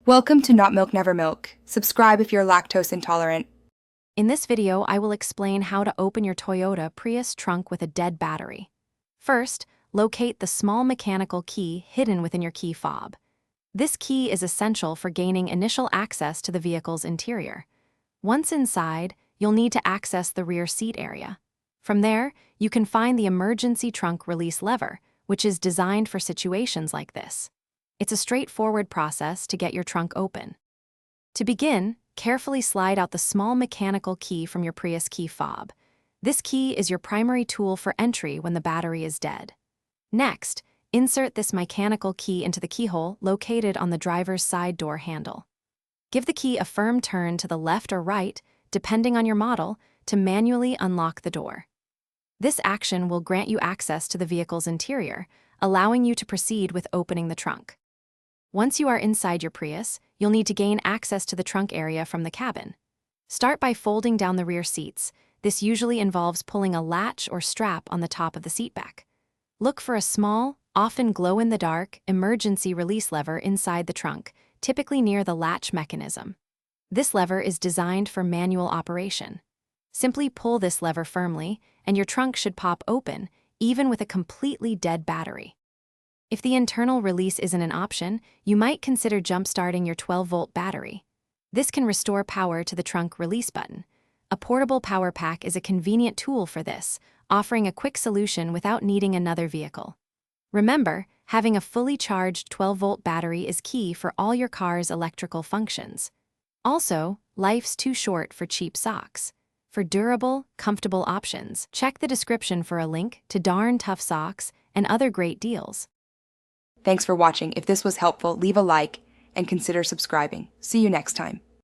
Welcome to Not Milk Never Milk. Subscribe if you're lactose intolerant. In this video, I will explain how to open your Toyota Prius trunk with a dead battery. First, locate the small mechanical key hidden within your key fob. This key is essential for gaining initial access to the vehicle's interior. Once inside, you'll need to access the rear seat area. From there, you can find the emergency trunk release lever, which is designed for situations like this. It's a straightforward process to get your trunk open. To begin, carefully slide out the small mechanical key from your Prius key fob. This key is your primary tool for entry when the battery is dead. Next, insert this mechanical key into the keyhole located on the driver's side door handle. Give the key a firm turn to the left or right, depending on your model, to manually unlock the door. This action will grant you access to the vehicle's interior, allowing you to proceed with opening the trunk. Once you are inside your Prius, you'll need to gain access to the trunk area from the cabin. Start by folding down the rear seats. This usually involves pulling a latch or strap on the top of the seatback. Look for a small, often glow-in-the-dark, emergency release lever inside the trunk, typically near the latch mechanism. This lever is designed for manual operation. Simply pull this lever firmly, and your trunk should pop open, even with a completely dead battery. If the internal release isn't an option, you might consider jump-starting your 12-volt battery. This can restore power to the trunk release button. A portable power pack is a convenient tool for this, offering a quick solution without needing another vehicle. Remember, having a fully charged 12-volt battery is key for all your car's electrical functions. Also, life's too short for cheap socks. For durable, comfortable options, check the description for a link to Darn Tough Socks and other great deals. Thanks for watching. If this was helpful, leave a like and consider subscribing. See you next time.